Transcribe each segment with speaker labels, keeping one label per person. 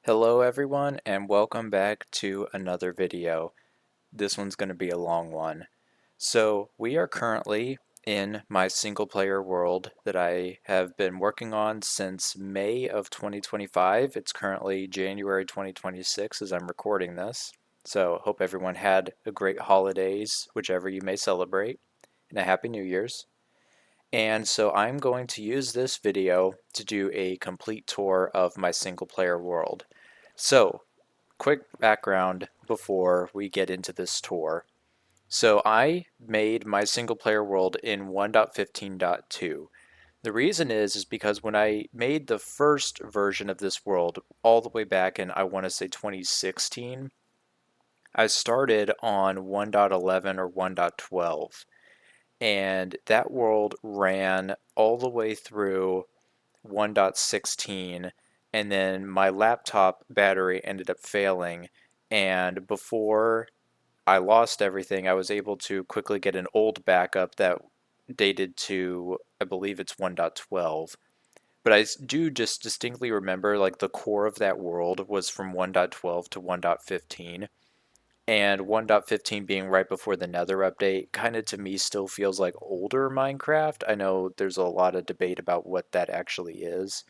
Speaker 1: Hello everyone and welcome back to another video. This one's going to be a long one. So we are currently in my single player world that I have been working on since May of 2025. It's currently January 2026 as I'm recording this. So hope everyone had a great holidays, whichever you may celebrate, and a happy New Year's. And so I'm going to use this video to do a complete tour of my single player world. So, quick background before we get into this tour. So I made my single player world in 1.15.2. The reason is because when I made the first version of this world all the way back in, I want to say 2016, I started on 1.11 or 1.12, and that world ran all the way through 1.16, and then my laptop battery ended up failing, and before I lost everything, I was able to quickly get an old backup that dated to, I believe it's 1.12. But I do just distinctly remember like the core of that world was from 1.12 to 1.15. And 1.15 being right before the Nether update kind of to me still feels like older Minecraft. I know there's a lot of debate about what that actually is.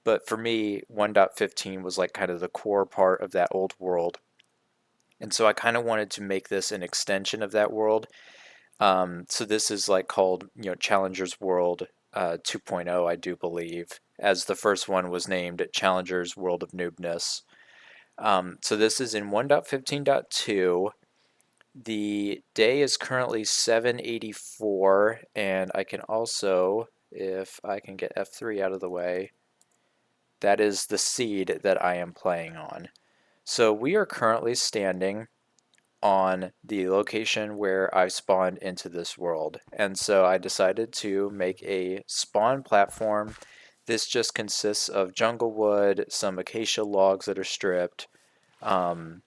Speaker 1: But for me, 1.15 was like kind of the core part of that old world. And so I kind of wanted to make this an extension of that world. So this is like called, Challenger's World 2.0, I do believe, as the first one was named Challenger's World of Noobness. So this is in 1.15.2. The day is currently 784, and I can also, if I can get F3 out of the way, that is the seed that I am playing on. So we are currently standing on the location where I spawned into this world. And so I decided to make a spawn platform. This just consists of jungle wood, some acacia logs that are stripped, prismarine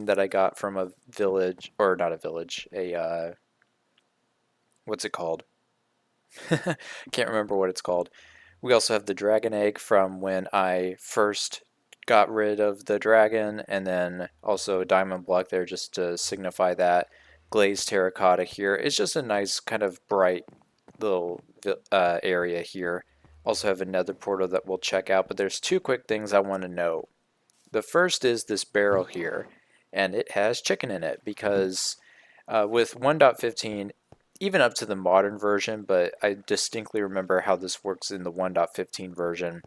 Speaker 1: that I got from a village, or not a village, what's it called? Can't remember what it's called. We also have the dragon egg from when I first got rid of the dragon, and then also a diamond block there just to signify that. Glazed terracotta here. It's just a nice kind of bright little area here. Also have a nether portal that we'll check out, but there's two quick things I want to know. The first is this barrel here, and it has chicken in it because with 1.15, even up to the modern version, but I distinctly remember how this works in the 1.15 version,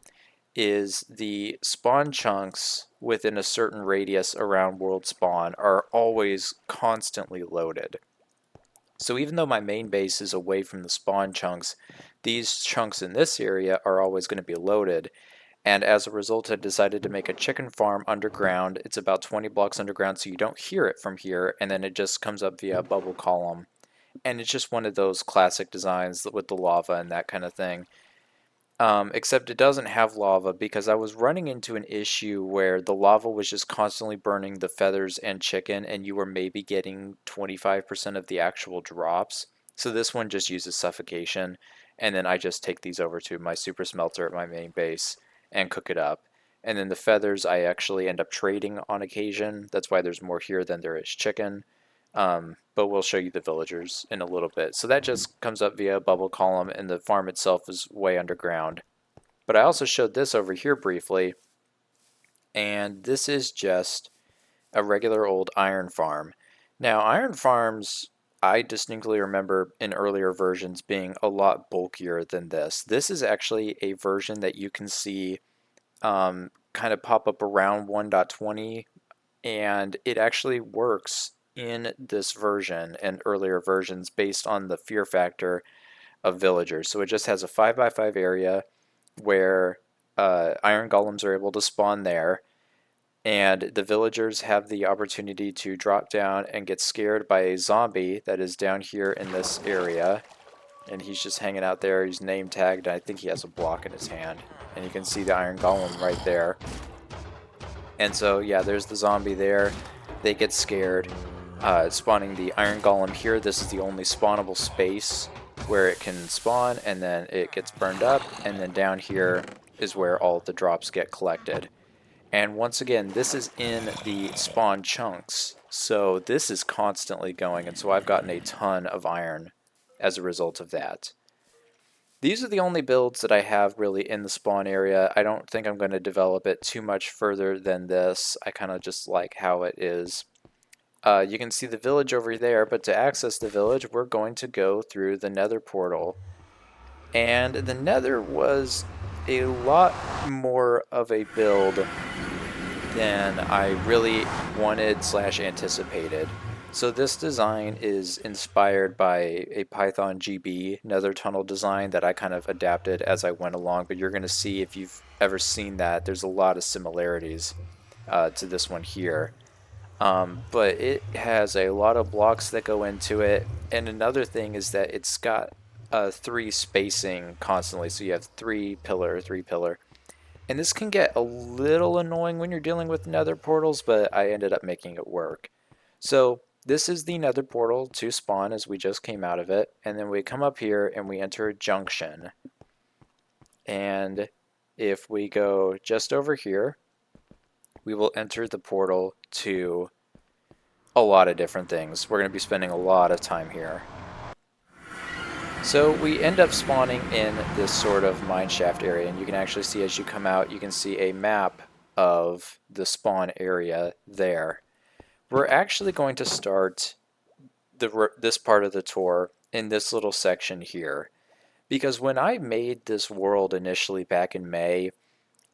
Speaker 1: is the spawn chunks within a certain radius around world spawn are always constantly loaded. So even though my main base is away from the spawn chunks, these chunks in this area are always going to be loaded. And as a result, I decided to make a chicken farm underground. It's about 20 blocks underground, so you don't hear it from here, and then it just comes up via a bubble column. And it's just one of those classic designs with the lava and that kind of thing. Except it doesn't have lava because I was running into an issue where the lava was just constantly burning the feathers and chicken, and you were maybe getting 25% of the actual drops. So this one just uses suffocation, and then I just take these over to my super smelter at my main base and cook it up. And then the feathers I actually end up trading on occasion. That's why there's more here than there is chicken. But we'll show you the villagers in a little bit. So that just comes up via a bubble column, and the farm itself is way underground. But I also showed this over here briefly, and this is just a regular old iron farm. Now, iron farms, I distinctly remember in earlier versions being a lot bulkier than this. This is actually a version that you can see kind of pop up around 1.20, and it actually works in this version and earlier versions based on the fear factor of villagers. So it just has a 5x5 area where iron golems are able to spawn there, and the villagers have the opportunity to drop down and get scared by a zombie that is down here in this area. And he's just hanging out there. He's name tagged. I think he has a block in his hand. And you can see the iron golem right there. And so, yeah, there's the zombie there. They get scared. Spawning the iron golem here. This is the only spawnable space where it can spawn, and then it gets burned up. And then down here is where all the drops get collected. And once again, this is in the spawn chunks, so this is constantly going, and so I've gotten a ton of iron as a result of that. These are the only builds that I have really in the spawn area. I don't think I'm going to develop it too much further than this. I kind of just like how it is. You can see the village over there, but to access the village, we're going to go through the nether portal. And the nether was a lot more of a build than I really wanted slash anticipated. So this design is inspired by a Python GB nether tunnel design that I kind of adapted as I went along, but you're going to see, if you've ever seen that, there's a lot of similarities to this one here. But it has a lot of blocks that go into it, and another thing is that it's got three spacing constantly, so you have three pillar, three pillar. And this can get a little annoying when you're dealing with nether portals, but I ended up making it work. So this is the nether portal to spawn as we just came out of it, and then we come up here and we enter a junction. And if we go just over here, we will enter the portal to a lot of different things. We're going to be spending a lot of time here. So we end up spawning in this sort of mineshaft area, and you can actually see as you come out, you can see a map of the spawn area there. We're actually going to start this part of the tour in this little section here, because when I made this world initially back in May,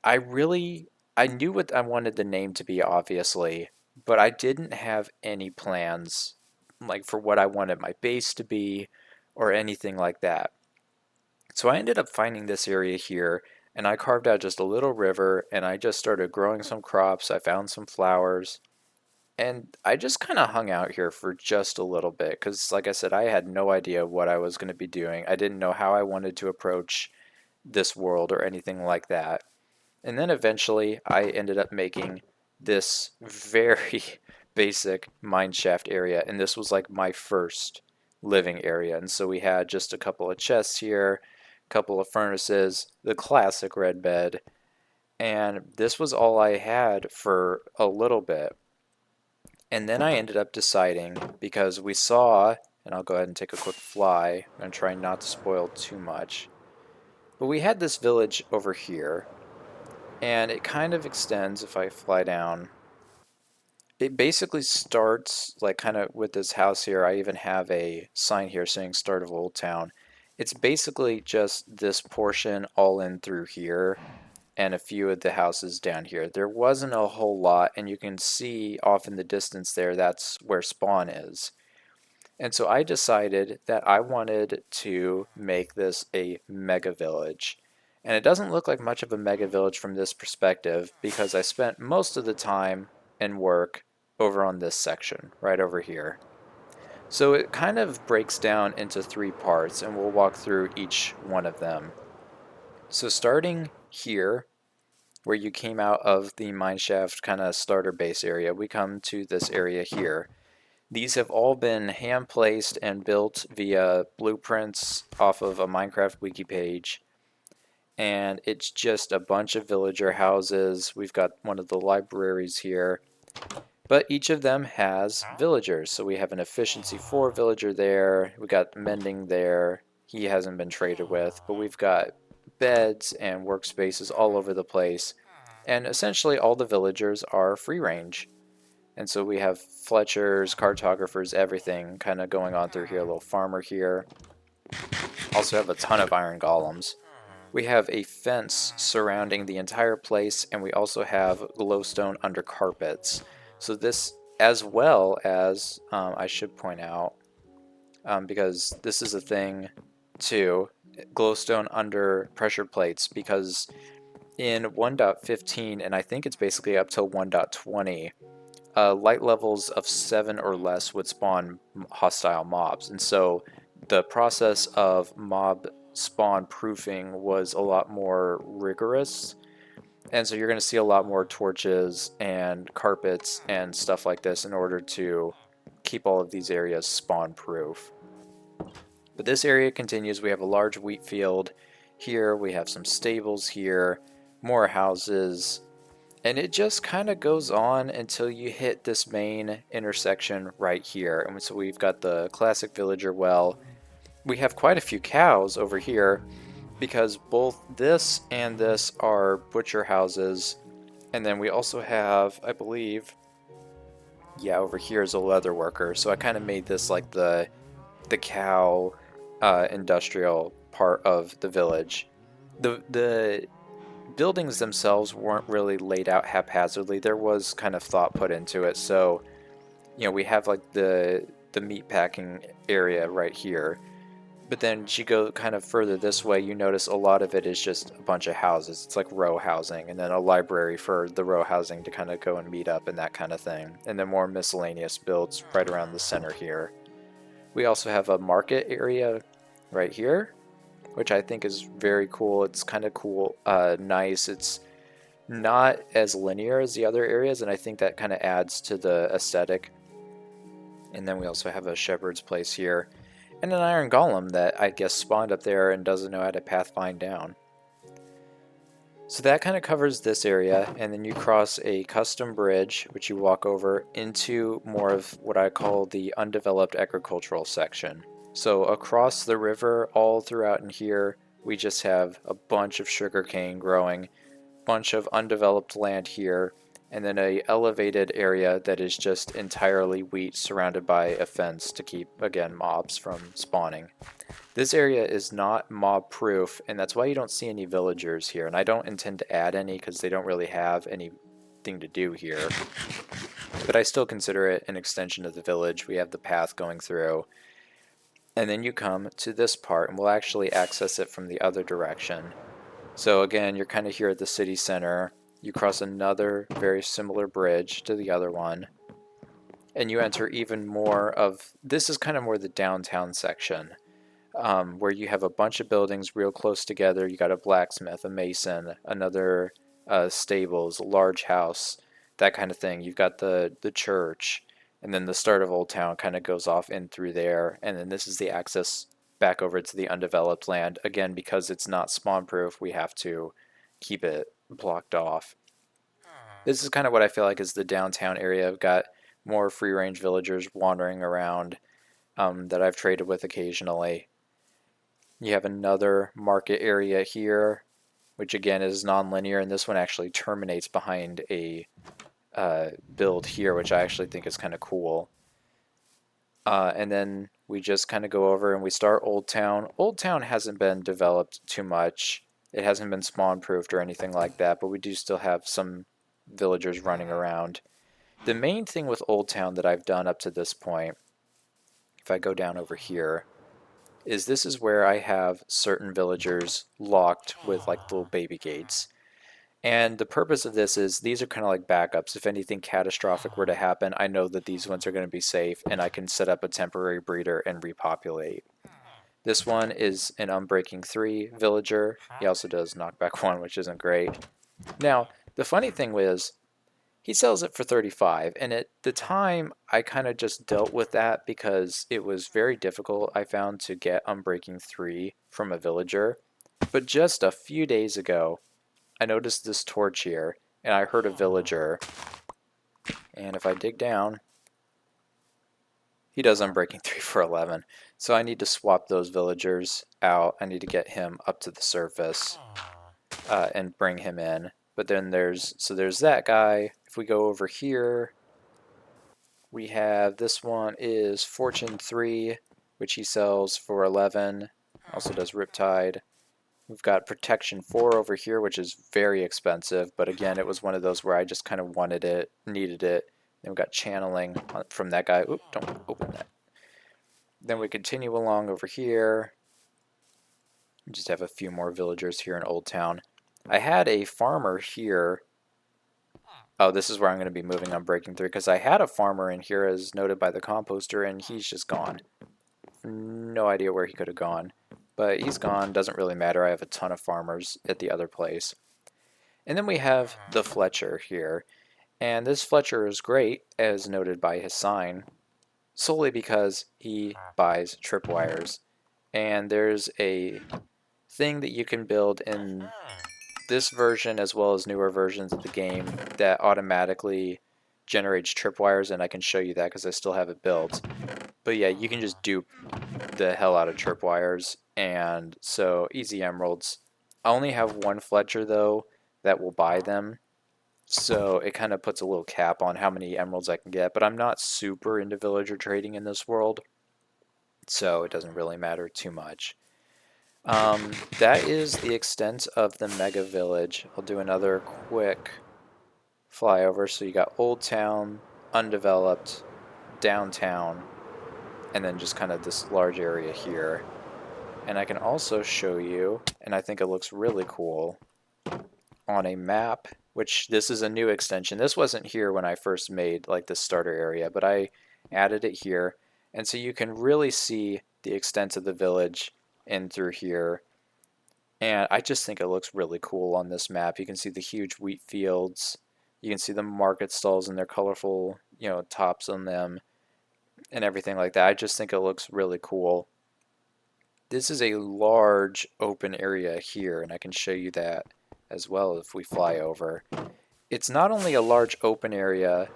Speaker 1: I knew what I wanted the name to be, obviously, but I didn't have any plans like for what I wanted my base to be or anything like that. So I ended up finding this area here, and I carved out just a little river, and I just started growing some crops. I found some flowers, and I just kind of hung out here for just a little bit because, like I said, I had no idea what I was going to be doing. I didn't know how I wanted to approach this world or anything like that. And then eventually I ended up making this very basic mineshaft area, and this was like my first living area. And so we had just a couple of chests here, a couple of furnaces, the classic red bed, and this was all I had for a little bit. And then I ended up deciding, because we saw, and I'll go ahead and take a quick fly, I'm going to try not to spoil too much, but we had this village over here, and it kind of extends. If I fly down, it basically starts like kind of with this house here. I even have a sign here saying start of Old Town. It's basically just this portion all in through here and a few of the houses down here. There wasn't a whole lot, and you can see off in the distance there, that's where spawn is. And so I decided that I wanted to make this a mega village. And it doesn't look like much of a mega village from this perspective because I spent most of the time and work over on this section, right over here. So it kind of breaks down into three parts, and we'll walk through each one of them. So starting here, where you came out of the mineshaft kind of starter base area, we come to this area here. These have all been hand placed and built via blueprints off of a Minecraft wiki page. And it's just a bunch of villager houses. We've got one of the libraries here. But each of them has villagers. So we have an efficiency 4 villager there. We got mending there. He hasn't been traded with. But we've got beds and workspaces all over the place. And essentially all the villagers are free range. And so we have Fletchers, cartographers, everything kind of going on through here. A little farmer here. Also have a ton of iron golems. We have a fence surrounding the entire place, and we also have glowstone under carpets. So this, as well as, I should point out, because this is a thing too, glowstone under pressure plates, because in 1.15, and I think it's basically up till 1.20, light levels of 7 or less would spawn hostile mobs. And so the process of mob spawn proofing was a lot more rigorous. And so you're going to see a lot more torches and carpets and stuff like this in order to keep all of these areas spawn proof. But this area continues. We have a large wheat field here. We have some stables here. more houses, and it just kind of goes on until you hit this main intersection right here. And so we've got the classic villager well. We have quite a few cows over here because both this and this are butcher houses. And then we also have, I believe, yeah, over here is a leather worker. So I kind of made this like the cow industrial part of the village. The buildings themselves weren't really laid out haphazardly. There was kind of thought put into it. So, we have like the meat packing area right here. But then as you go kind of further this way, you notice a lot of it is just a bunch of houses. It's like row housing, and then a library for the row housing to kind of go and meet up and that kind of thing. And then more miscellaneous builds right around the center here. We also have a market area right here, which I think is very cool. It's kind of cool, nice. It's not as linear as the other areas, and I think that kind of adds to the aesthetic. And then we also have a shepherd's place here, and an iron golem that I guess spawned up there and doesn't know how to pathfind down. So that kind of covers this area, and then you cross a custom bridge, which you walk over into more of what I call the undeveloped agricultural section. So across the river, all throughout in here, we just have a bunch of sugarcane growing, bunch of undeveloped land here, and then a elevated area that is just entirely wheat surrounded by a fence to keep, again, mobs from spawning. This area is not mob proof, and that's why you don't see any villagers here, and I don't intend to add any because they don't really have anything to do here. But I still consider it an extension of the village. We have the path going through. And then you come to this part, and we'll actually access it from the other direction. So again, you're kind of here at the city center. You cross another very similar bridge to the other one, and you enter even more of, this is kind of more the downtown section, where you have a bunch of buildings real close together. You got a blacksmith, a mason, another stables, a large house, that kind of thing. You've got the church, and then the start of Old Town kind of goes off in through there, and then this is the access back over to the undeveloped land. Again, because it's not spawn proof, we have to keep it blocked off. This is kind of what I feel like is the downtown area. I've got more free range villagers wandering around that I've traded with occasionally. You have another market area here, which again is non-linear, and this one actually terminates behind a build here, which I actually think is kind of cool. And then we just kind of go over and we start Old Town. Old Town hasn't been developed too much. It hasn't been spawn proofed or anything like that, but we do still have some villagers running around. The main thing with Old Town that I've done up to this point, if I go down over here, is this is where I have certain villagers locked with like little baby gates. And the purpose of this is these are kind of like backups. If anything catastrophic were to happen, I know that these ones are going to be safe, and I can set up a temporary breeder and repopulate. This one is an Unbreaking 3 villager. He also does Knockback 1, which isn't great. Now, the funny thing was, he sells it for 35, and at the time, I kind of just dealt with that because it was very difficult, I found, to get Unbreaking 3 from a villager. But just a few days ago, I noticed this torch here, and I heard a villager, and if I dig down, he does Unbreaking 3 for 11. So I need to swap those villagers out. I need to get him up to the surface and bring him in. But then there's that guy. If we go over here, we have this one is Fortune 3, which he sells for 11. Also does Riptide. We've got Protection 4 over here, which is very expensive, but again, it was one of those where I just kind of wanted it, needed it. Then we've got Channeling from that guy. Oop, don't open that. Then we continue along over here. We just have a few more villagers here in Old Town. I had a farmer here. Oh, this is where I'm going to be moving on Breaking 3, because I had a farmer in here as noted by the composter, and he's just gone. No idea where he could have gone. But he's gone, doesn't really matter. I have a ton of farmers at the other place. And then we have the Fletcher here. And this Fletcher is great, as noted by his sign, solely because he buys tripwires. And there's a thing that you can build in this version, as well as newer versions of the game, that automatically generates tripwires, and I can show you that because I still have it built. But yeah, you can just dupe the hell out of tripwires, and so easy emeralds. I only have one Fletcher though that will buy them, so it kind of puts a little cap on how many emeralds I can get, but I'm not super into villager trading in this world, so it doesn't really matter too much. That is the extent of the mega village. I'll do another quick flyover. So you got Old Town, undeveloped, downtown, and then just kind of this large area here. And I can also show you, and I think it looks really cool, on a map, which this is a new extension. This wasn't here when I first made like the starter area, but I added it here. And so you can really see the extent of the village in through here. And I just think it looks really cool on this map. You can see the huge wheat fields. You can see the market stalls and their colorful, tops on them and everything like that. I just think it looks really cool. This is a large open area here, and I can show you that as well if we fly over. It's not only a large open area,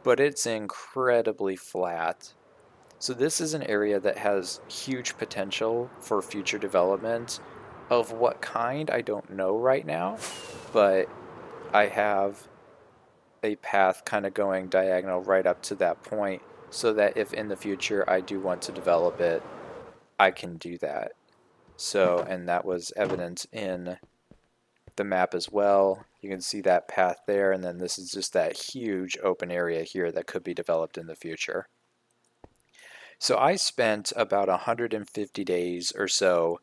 Speaker 1: but it's incredibly flat. So this is an area that has huge potential for future development. Of what kind, I don't know right now, but I have a path kind of going diagonal right up to that point so that if in the future I do want to develop it, I can do that. So, and that was evident in the map as well. You can see that path there, and then this is just that huge open area here that could be developed in the future. So I spent about 150 days or so,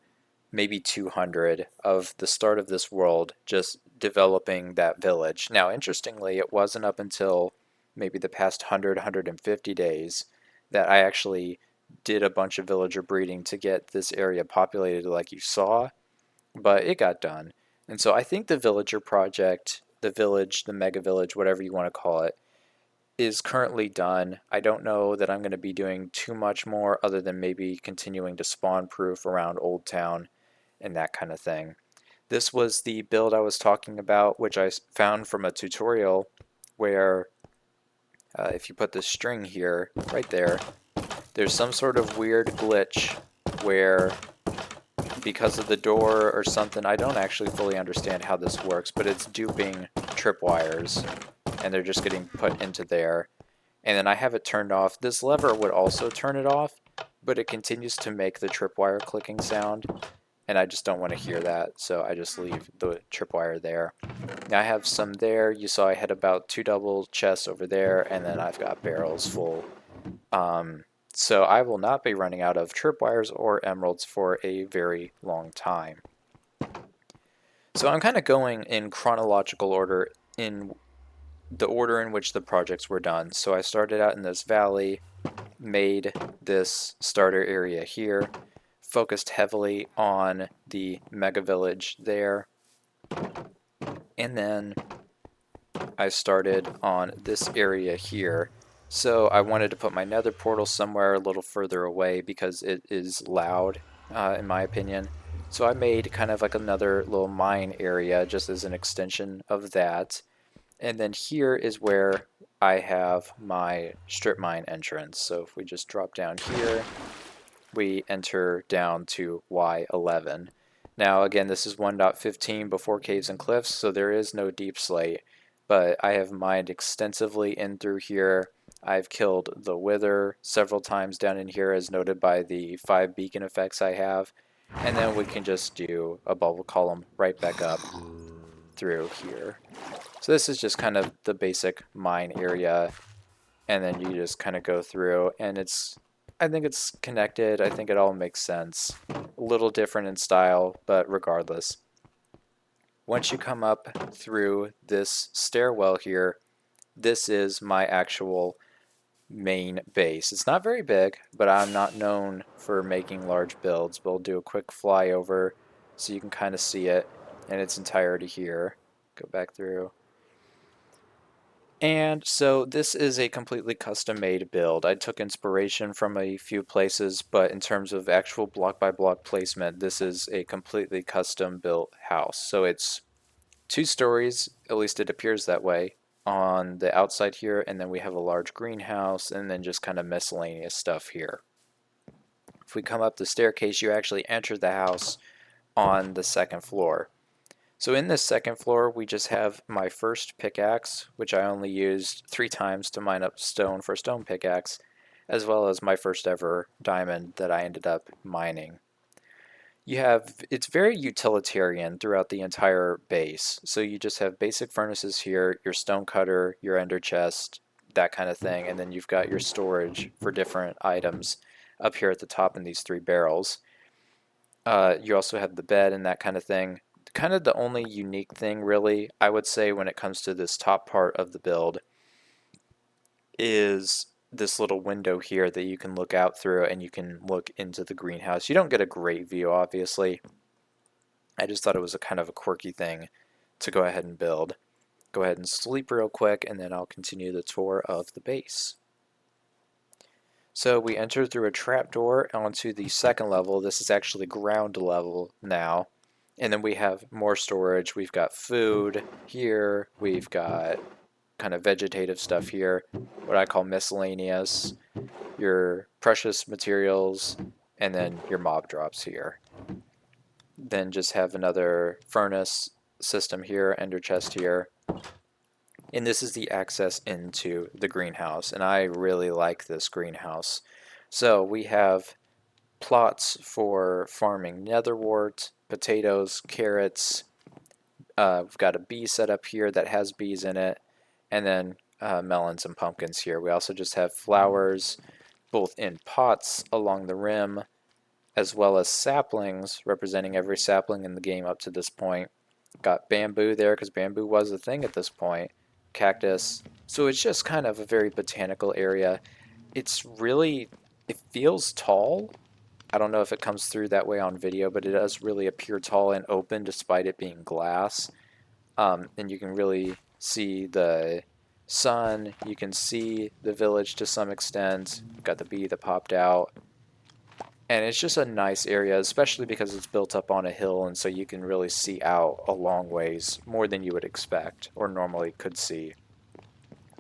Speaker 1: maybe 200, of the start of this world just developing that village. Now, interestingly, it wasn't up until maybe the past 100, 150 days that I actually did a bunch of villager breeding to get this area populated like you saw, but it got done. And so I think the villager project, the village, the mega village, whatever you want to call it, is currently done. I don't know that I'm going to be doing too much more other than maybe continuing to spawn proof around Old Town and that kind of thing. This was the build I was talking about, which I found from a tutorial where if you put this string here, right there, there's some sort of weird glitch where because of the door or something, I don't actually fully understand how this works, but it's duping tripwires and they're just getting put into there. And then I have it turned off. This lever would also turn it off, but it continues to make the tripwire clicking sound, and I just don't want to hear that, so I just leave the tripwire there. Now I have some there. You saw I had about 2 double chests over there, and then I've got barrels full. So I will not be running out of tripwires or emeralds for a very long time. So I'm kind of going in chronological order in the order in which the projects were done. So I started out in this valley, made this starter area here, focused heavily on the mega village there, and then I started on this area here. So I wanted to put my nether portal somewhere a little further away because it is loud, in my opinion. So I made kind of like another little mine area just as an extension of that. And then here is where I have my strip mine entrance. So if we just drop down here, we enter down to Y11. Now again, this is 1.15 before Caves and Cliffs, so there is no deep slate, but I have mined extensively in through here. I've killed the Wither several times down in here as noted by the 5 beacon effects I have, and then we can just do a bubble column right back up through here. So this is just kind of the basic mine area, and then you just kind of go through, and I think it's connected. I think it all makes sense. A little different in style, but regardless. Once you come up through this stairwell here, this is my actual main base. It's not very big, but I'm not known for making large builds, but we'll do a quick flyover so you can kind of see it in its entirety here. Go back through. And so this is a completely custom made build. I took inspiration from a few places, but in terms of actual block by block placement, this is a completely custom built house. So it's 2 stories, at least it appears that way, on the outside here, and then we have a large greenhouse, and then just kind of miscellaneous stuff here. If we come up the staircase, you actually enter the house on the second floor. So in this second floor, we just have my first pickaxe, which I only used 3 times to mine up stone for a stone pickaxe, as well as my first ever diamond that I ended up mining. It's very utilitarian throughout the entire base. So you just have basic furnaces here, your stone cutter, your ender chest, that kind of thing, and then you've got your storage for different items up here at the top in these 3 barrels. You also have the bed and that kind of thing. Kind of the only unique thing, really, I would say, when it comes to this top part of the build is this little window here that you can look out through and you can look into the greenhouse. You don't get a great view, obviously. I just thought it was a kind of a quirky thing to go ahead and build. Go ahead and sleep real quick, and then I'll continue the tour of the base. So we enter through a trapdoor onto the second level. This is actually ground level now. And then we have more storage. We've got food here. We've got kind of vegetative stuff here, what I call miscellaneous, your precious materials, and then your mob drops here. Then just have another furnace system here, ender chest here. And this is the access into the greenhouse, and I really like this greenhouse. So we have plots for farming netherwort, potatoes, carrots. We've got a bee set up here that has bees in it, and then melons and pumpkins here. We also just have flowers both in pots along the rim, as well as saplings representing every sapling in the game up to this point. Got bamboo there because bamboo was a thing at this point. Cactus. So it's just kind of a very botanical area. It feels tall. I don't know if it comes through that way on video, but it does really appear tall and open despite it being glass. And you can really see the sun. You can see the village to some extent. Got the bee that popped out. And it's just a nice area, especially because it's built up on a hill, and so you can really see out a long ways, more than you would expect or normally could see.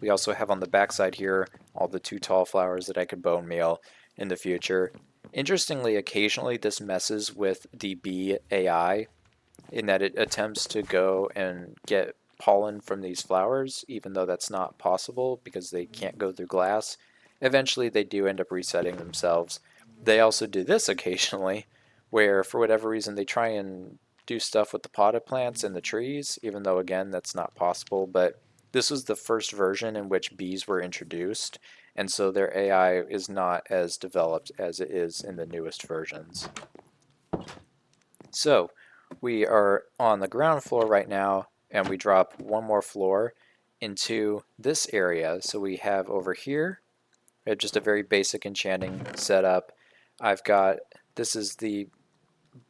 Speaker 1: We also have on the backside here all the 2 tall flowers that I could bone meal in the future. Interestingly, occasionally this messes with the bee AI in that it attempts to go and get pollen from these flowers, even though that's not possible because they can't go through glass. Eventually they do end up resetting themselves. They also do this occasionally, where for whatever reason they try and do stuff with the potted plants and the trees, even though again that's not possible. But this was the first version in which bees were introduced, and so their AI is not as developed as it is in the newest versions. So we are on the ground floor right now, and we drop one more floor into this area. So we have over here, we have just a very basic enchanting setup. This is the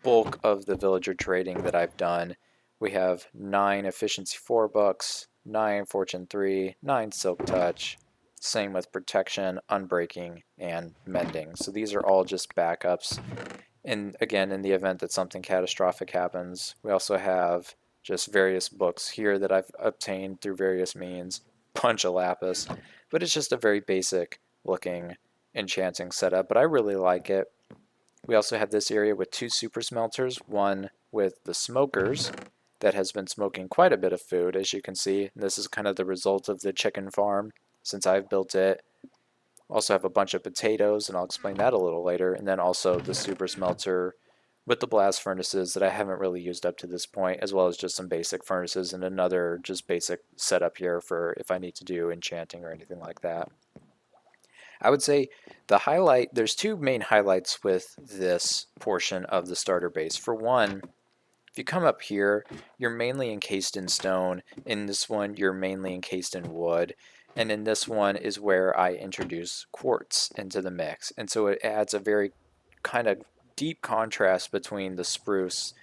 Speaker 1: bulk of the villager trading that I've done. We have 9 efficiency 4 books, 9 fortune 3, 9 silk touch, same with protection, unbreaking, and mending. So these are all just backups. And again, in the event that something catastrophic happens, we also have just various books here that I've obtained through various means, bunch of lapis, but it's just a very basic looking enchanting setup, but I really like it. We also have this area with 2 super smelters, one with the smokers that has been smoking quite a bit of food, as you can see. This is kind of the result of the chicken farm since I've built it. Also have a bunch of potatoes, and I'll explain that a little later, and then also the super smelter with the blast furnaces that I haven't really used up to this point, as well as just some basic furnaces and another just basic setup here for if I need to do enchanting or anything like that. I would say there's 2 main highlights with this portion of the starter base. For one, if you come up here, you're mainly encased in stone. In this one, you're mainly encased in wood. And in this one is where I introduce quartz into the mix. And so it adds a very kind of deep contrast between the spruce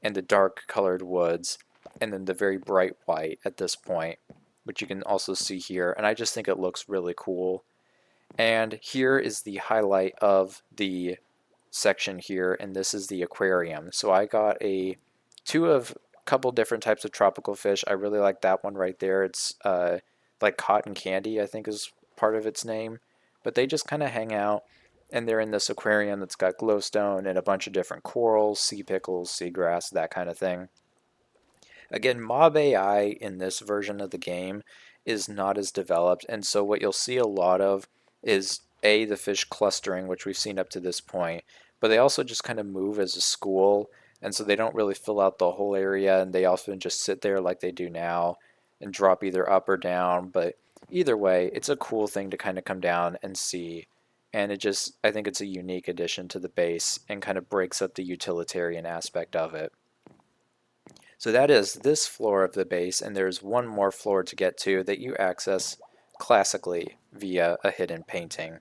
Speaker 1: and the dark colored woods, and then the very bright white at this point, which you can also see here. And I just think it looks really cool. And here is the highlight of the section here, and this is the aquarium. So I got 2 of couple different types of tropical fish. I really like that one right there. It's like cotton candy, I think is part of its name. But they just kind of hang out, and they're in this aquarium that's got glowstone and a bunch of different corals, sea pickles, seagrass, that kind of thing. Again, Mob AI in this version of the game is not as developed, and so what you'll see a lot of is A, the fish clustering, which we've seen up to this point, but they also just kind of move as a school, and so they don't really fill out the whole area, and they often just sit there like they do now and drop either up or down. But either way, it's a cool thing to kind of come down and see, and I think it's a unique addition to the base and kind of breaks up the utilitarian aspect of it. So that is this floor of the base, and there's one more floor to get to that you access classically via a hidden painting.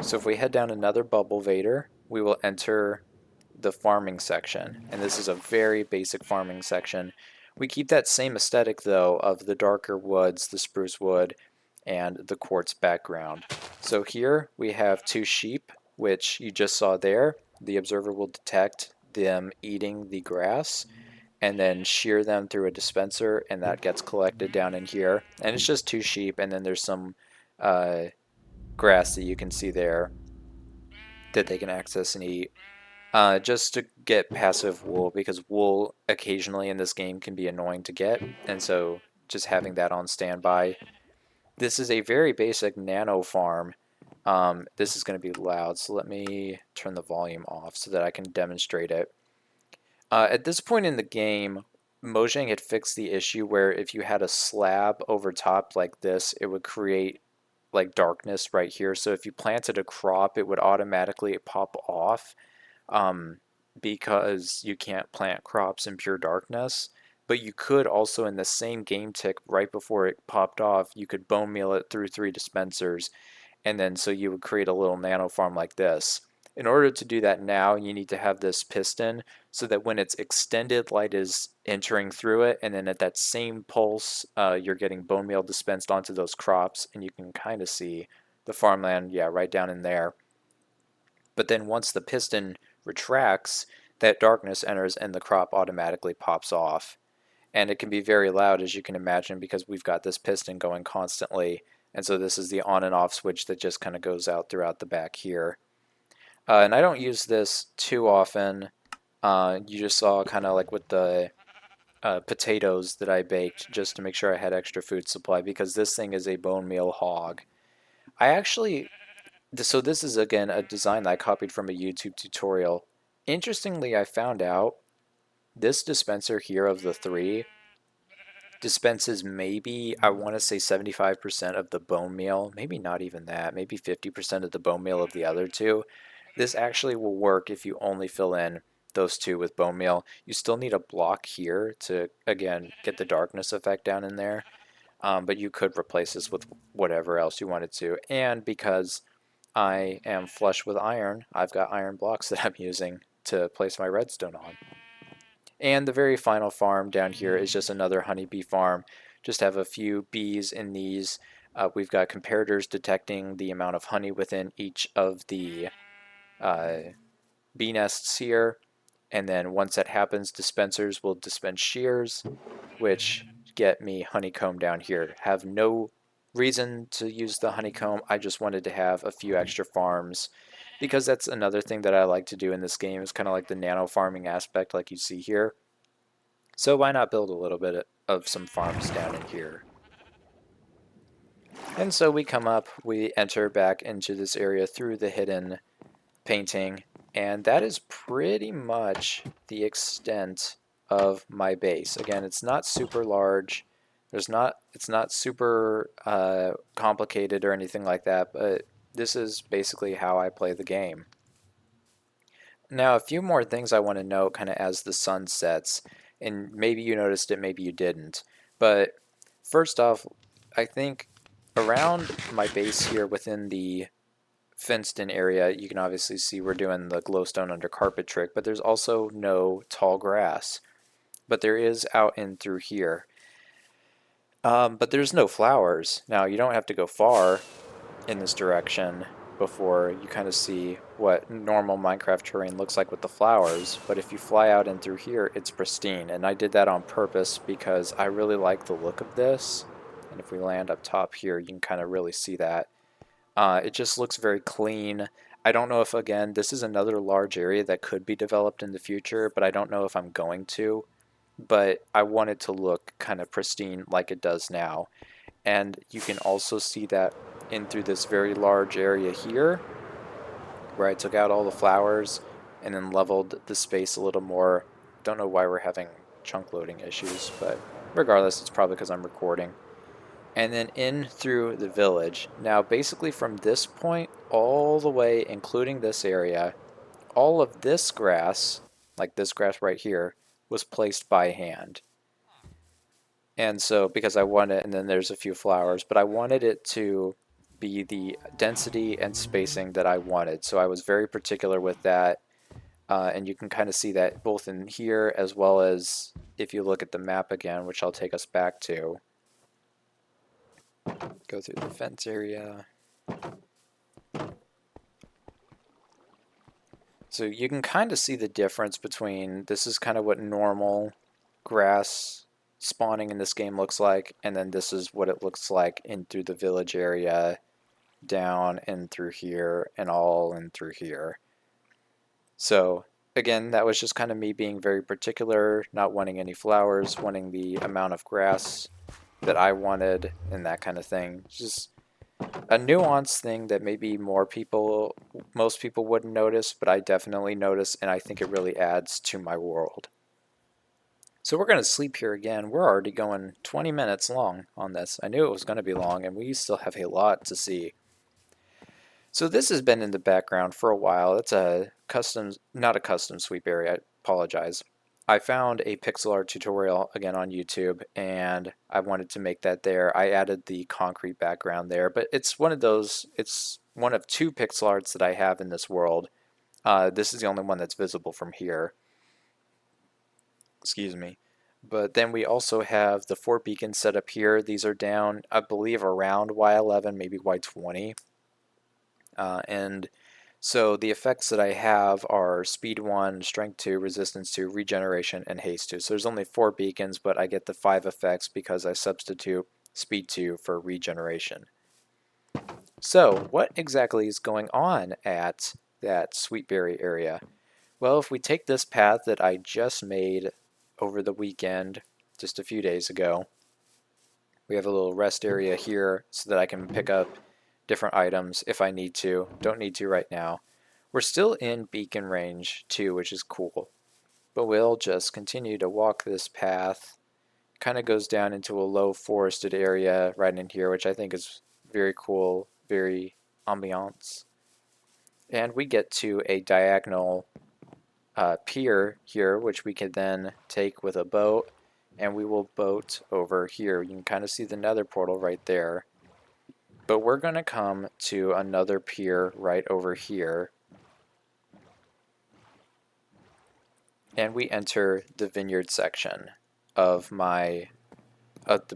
Speaker 1: So if we head down another bubble vader, we will enter the farming section, and this is a very basic farming section. We keep that same aesthetic though of the darker woods, the spruce wood, and the quartz background. So here we have two sheep, which you just saw there. The observer will detect them eating the grass and then shear them through a dispenser, and that gets collected down in here. And it's just two sheep, and then there's some uh, grass that you can see there that they can access and eat. Just to get passive wool, because wool occasionally in this game can be annoying to get, and so just having that on standby. This is a very basic nano farm. This is going to be loud, so let me turn the volume off so that I can demonstrate it. At this point in the game, Mojang had fixed the issue where if you had a slab over top like this, it would create like darkness right here. So if you planted a crop, it would automatically pop off because you can't plant crops in pure darkness. But you could also, in the same game tick right before it popped off, you could bone meal it through 3 dispensers, and then so you would create a little nano farm like this. In order to do that now, you need to have this piston so that when it's extended, light is entering through it, and then at that same pulse, you're getting bone meal dispensed onto those crops, and you can kind of see the farmland, yeah, right down in there. But then once the piston retracts, that darkness enters and the crop automatically pops off. And it can be very loud, as you can imagine, because we've got this piston going constantly. And so this is the on and off switch that just kind of goes out throughout the back here. And I don't use this too often. You just saw kind of like with the potatoes that I baked just to make sure I had extra food supply, because this thing is a bone meal hog. I actually, so this is again a design that I copied from a YouTube tutorial. Interestingly, I found out this dispenser here of the 3 dispenses maybe, I want to say 75% of the bone meal, maybe not even that, maybe 50% of the bone meal of the other two. This actually will work if you only fill in those two with bone meal. You still need a block here to, again, get the darkness effect down in there. But you could replace this with whatever else you wanted to. And because I am flush with iron, I've got iron blocks that I'm using to place my redstone on. And the very final farm down here is just another honeybee farm. Just have a few bees in these. We've got comparators detecting the amount of honey within each of the uh, bee nests here. And then once that happens, dispensers will dispense shears, which get me honeycomb down here. Have no reason to use the honeycomb. I just wanted to have a few extra farms, because that's another thing that I like to do in this game, is kind of like the nano farming aspect like you see here. So why not build a little bit of some farms down in here? And so we come up, we enter back into this area through the hidden painting, and that is pretty much the extent of my base. Again, it's not super large. It's not super complicated or anything like that, but this is basically how I play the game. Now, a few more things I want to note kind of as the sun sets, and maybe you noticed it, maybe you didn't. But first off, I think around my base here within the fenced-in area, you can obviously see we're doing the glowstone under carpet trick, but there's also no tall grass. But there is out in through here. But there's no flowers. Now, you don't have to go far in this direction before, you kind of see what normal Minecraft terrain looks like with the flowers, but if you fly out and through here, it's pristine. And I did that on purpose because I really like the look of this. And if we land up top here, you can kind of really see that. It just looks very clean. I don't know if, again, this is another large area that could be developed in the future, but I don't know if I'm going to. But I want it to look kind of pristine like it does now. And you can also see that in through this very large area here, where I took out all the flowers and then leveled the space a little more. Don't know why we're having chunk loading issues, but regardless, it's probably because I'm recording. And then in through the village. Now, basically from this point all the way, including this area, all of this grass, like this grass right here, was placed by hand. And so, because I wanted, and then there's a few flowers, but I wanted it to be the density and spacing that I wanted. So I was very particular with that. And you can kind of see that both in here as well as if you look at the map again, which I'll take us back to. Go through the fence area. So you can kind of see the difference between, this is kind of what normal grass spawning in this game looks like, and then this is what it looks like in through the village area, down and through here, and all and through here. So again, that was just kind of me being very particular, not wanting any flowers, wanting the amount of grass that I wanted, and that kind of thing. Just a nuanced thing that maybe most people wouldn't notice, but I definitely notice, and I think it really adds to my world. So we're going to sleep here again. We're already going 20 minutes long on this. I knew it was going to be long, and we still have a lot to see. So this has been in the background for a while. It's a custom, not a custom sweep area, I apologize. I found a pixel art tutorial again on YouTube, and I wanted to make that there. I added the concrete background there, but it's one of those, it's one of two pixel arts that I have in this world. This is the only one that's visible from here. Excuse me. But then we also have the 4 beacons set up here. These are down, I believe, around Y11, maybe Y20. And so the effects that I have are Speed 1, Strength 2, Resistance 2, Regeneration, and Haste 2. So there's only 4 beacons, but I get the 5 effects because I substitute Speed 2 for Regeneration. So what exactly is going on at that Sweetberry area? Well, if we take this path that I just made over the weekend, just a few days ago, we have a little rest area here so that I can pick up different items if I need to. Don't need to right now. We're still in beacon range too, which is cool. But we'll just continue to walk this path. Kind of goes down into a low forested area right in here, which I think is very cool, very ambiance. And we get to a diagonal pier here, which we can then take with a boat, and we will boat over here. You can kind of see the nether portal right there. But we're going to come to another pier right over here. And we enter the vineyard section of the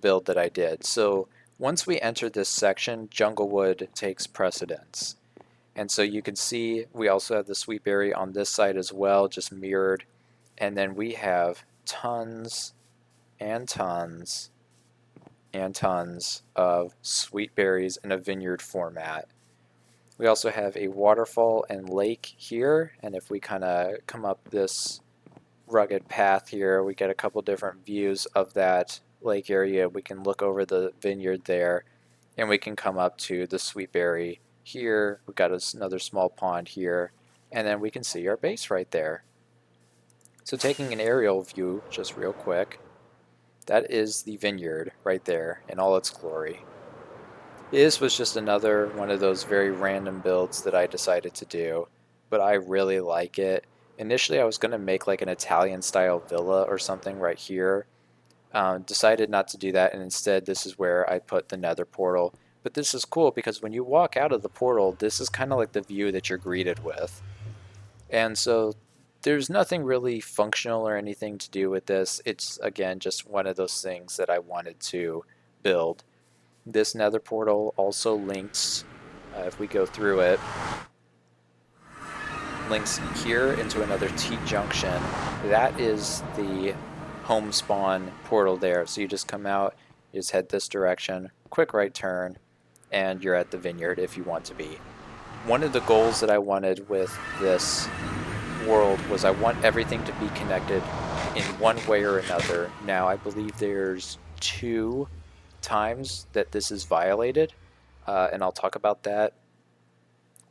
Speaker 1: build that I did. So once we enter this section, Junglewood takes precedence. And so you can see we also have the Sweetberry on this side as well, just mirrored. And then we have tons and tons and tons of sweet berries in a vineyard format. We also have a waterfall and lake here, and if we kind of come up this rugged path here, we get a couple different views of that lake area. We can look over the vineyard there, and we can come up to the Sweetberry here. We've got another small pond here, and then we can see our base right there. So taking an aerial view just real quick, that is the vineyard right there in all its glory. This was just another one of those very random builds that I decided to do, but I really like it. Initially I was going to make like an Italian style villa or something right here. Decided not to do that, and instead this is where I put the nether portal. But this is cool because when you walk out of the portal, this is kind of like the view that you're greeted with. And so there's nothing really functional or anything to do with this. It's, again, just one of those things that I wanted to build. This nether portal also links If we go through it, links here into another T-junction. That is the home spawn portal there. So you just come out, you just head this direction, quick right turn, and you're at the vineyard if you want to be. One of the goals that I wanted with this world was I want everything to be connected in one way or another. Now I believe there's 2 times that this is violated, and I'll talk about that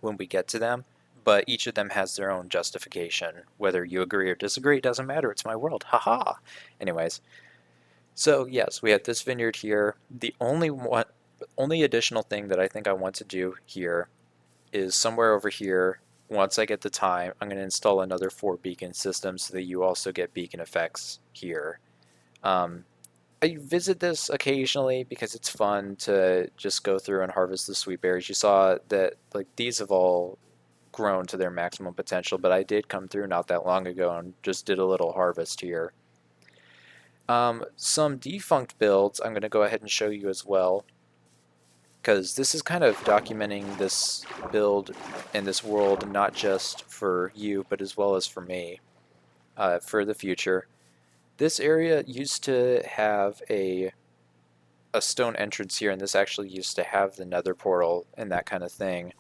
Speaker 1: when we get to them, but each of them has their own justification. Whether you agree or disagree, doesn't matter, it's my world, haha. Anyways, so yes, we have this vineyard here. The only additional thing that I think I want to do here is somewhere over here. Once I get the time, I'm going to install another 4 beacon system so that you also get beacon effects here. I visit this occasionally because it's fun to just go through and harvest the sweet berries. You saw that like these have all grown to their maximum potential, but I did come through not that long ago and just did a little harvest here. Some defunct builds I'm going to go ahead and show you as well, because this is kind of documenting this build and this world not just for you, but as well as for me, for the future. This area used to have a stone entrance here, and this actually used to have the nether portal and that kind of thing.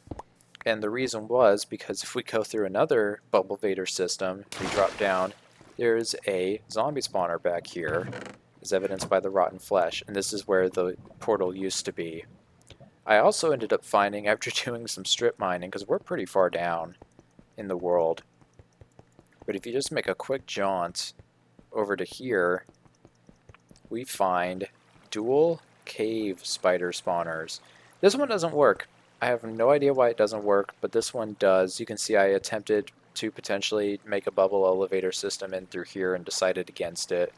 Speaker 1: And the reason was because if we go through another Bubble Vader system, we drop down, there's a zombie spawner back here, as evidenced by the rotten flesh, and this is where the portal used to be. I also ended up finding, after doing some strip mining, because we're pretty far down in the world, but if you just make a quick jaunt over to here, we find dual cave spider spawners. This one doesn't work. I have no idea why it doesn't work, but this one does. You can see I attempted to potentially make a bubble elevator system in through here and decided against it.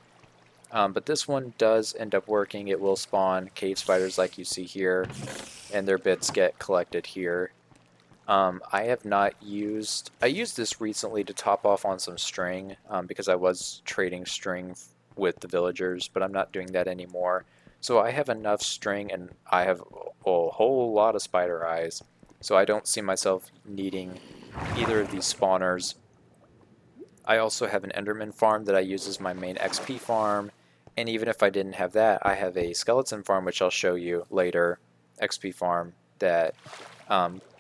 Speaker 1: But this one does end up working. It will spawn cave spiders like you see here, and their bits get collected here. I have not used... I used this recently to top off on some string, because I was trading string with the villagers, but I'm not doing that anymore. So I have enough string, and I have a whole lot of spider eyes, so I don't see myself needing either of these spawners. I also have an Enderman farm that I use as my main XP farm, and even if I didn't have that, I have a skeleton farm, which I'll show you later, XP farm, that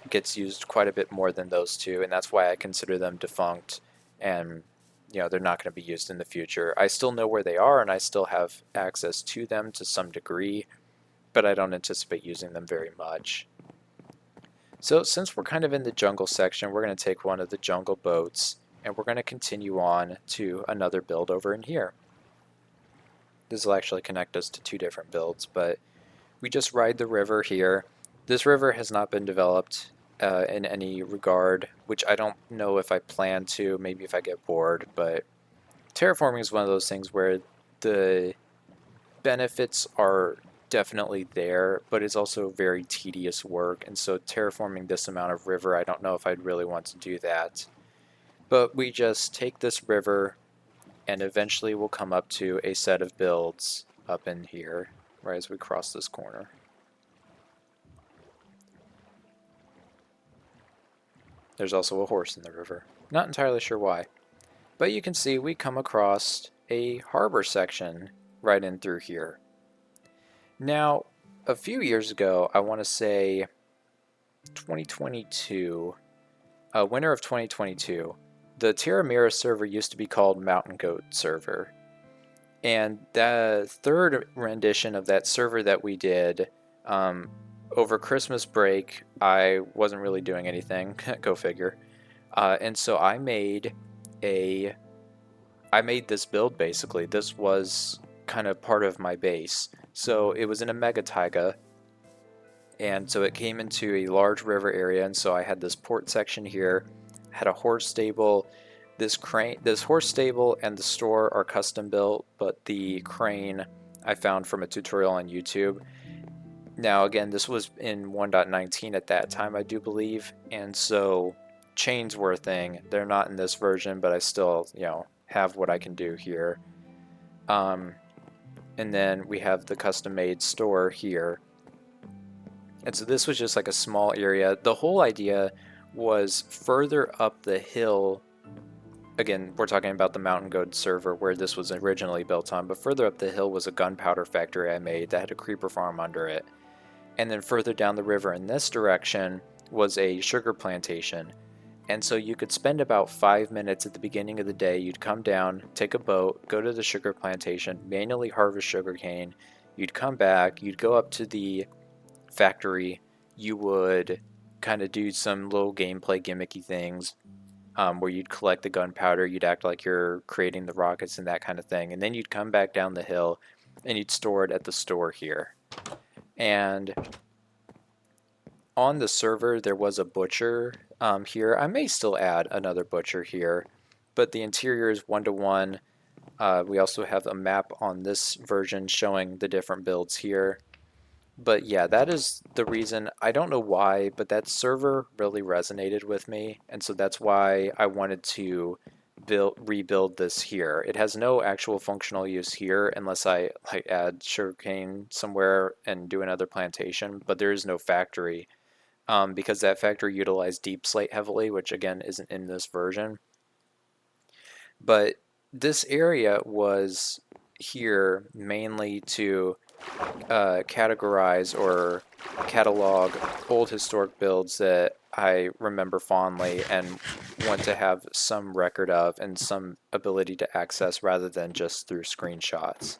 Speaker 1: gets used quite a bit more than those two, and that's why I consider them defunct, and you know, they're not going to be used in the future. I still know where they are, and I still have access to them to some degree, but I don't anticipate using them very much. So since we're kind of in the jungle section, we're going to take one of the jungle boats, and we're going to continue on to another build over in here. This will actually connect us to 2 different builds, but we just ride the river here. This river has not been developed in any regard, which I don't know if I plan to, maybe if I get bored, but terraforming is one of those things where the benefits are definitely there, but it's also very tedious work, and so terraforming this amount of river, I don't know if I'd really want to do that. But we just take this river, and eventually we'll come up to a set of builds up in here, right as we cross this corner. There's also a horse in the river. Not entirely sure why. But you can see we come across a harbor section right in through here. Now, a few years ago, I want to say 2022, winter of 2022, the Terramira server used to be called Mountain Goat server. And the third rendition of that server that we did, over Christmas break, I wasn't really doing anything, go figure. And so I made this build basically. This was kind of part of my base. So it was in a mega taiga, and so it came into a large river area, and so I had this port section here, had a horse stable. This horse stable and the store are custom built, but the crane I found from a tutorial on YouTube. Now again, this was in 1.19 at that time, I do believe, and so chains were a thing. They're not in this version, but I still, you know, have what I can do here. And then we have the custom made store here. And so this was just like a small area. The whole idea was further up the hill. Again, we're talking about the Mountain Goat server where this was originally built on, but further up the hill was a gunpowder factory I made that had a creeper farm under it. And then further down the river in this direction was a sugar plantation. And so you could spend about 5 minutes at the beginning of the day. You'd come down, take a boat, go to the sugar plantation, manually harvest sugarcane. You'd come back, you'd go up to the factory, you would kind of do some little gameplay gimmicky things, where you'd collect the gunpowder, you'd act like you're creating the rockets and that kind of thing. And then you'd come back down the hill and you'd store it at the store here. And on the server, there was a butcher here. I may still add another butcher here, but the interior is 1-to-1. We also have a map on this version showing the different builds here. But yeah, that is the reason. I don't know why, but that server really resonated with me, and so that's why I wanted to rebuild this here. It has no actual functional use here unless I like add sugarcane somewhere and do another plantation, but there is no factory, because that factory utilized deep slate heavily, which again isn't in this version. But this area was here mainly to categorize or catalog old historic builds that I remember fondly and want to have some record of and some ability to access rather than just through screenshots.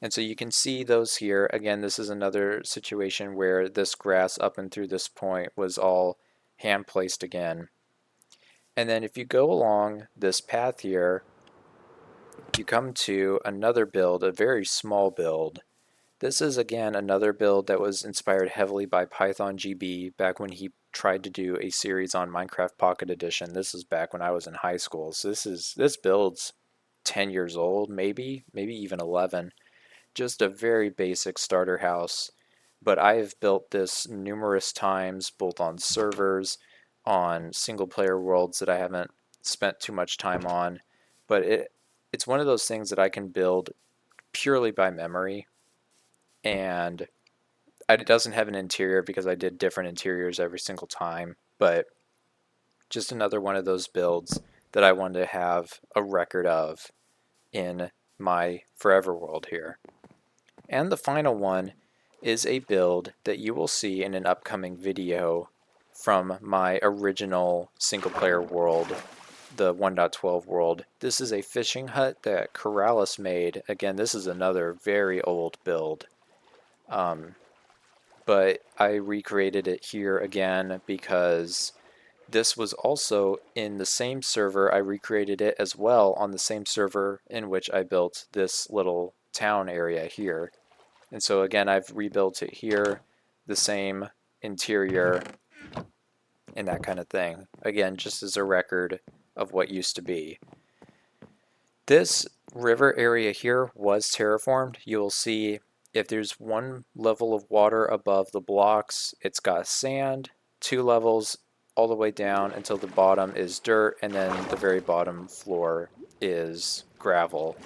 Speaker 1: And so you can see those here. Again, this is another situation where this grass up and through this point was all hand placed again. And then if you go along this path here, you come to another build, a very small build. This is again another build that was inspired heavily by Python GB back when he tried to do a series on Minecraft Pocket Edition. This is back when I was in high school. So this build's 10 years old, maybe even 11. Just a very basic starter house, but I have built this numerous times both on servers, on single player worlds that I haven't spent too much time on, but it's one of those things that I can build purely by memory. And it doesn't have an interior because I did different interiors every single time, but just another one of those builds that I wanted to have a record of in my forever world here. And the final one is a build that you will see in an upcoming video from my original single player world, the 1.12 world. This is a fishing hut that Corrales made. Again, this is another very old build. But I recreated it here again because this was also in the same server. I recreated it as well on the same server in which I built this little town area here. And so again, I've rebuilt it here, the same interior and that kind of thing. Again, just as a record of what used to be. This river area here was terraformed. You'll see if there's one level of water above the blocks, it's got sand, 2 levels all the way down until the bottom is dirt, and then the very bottom floor is gravel.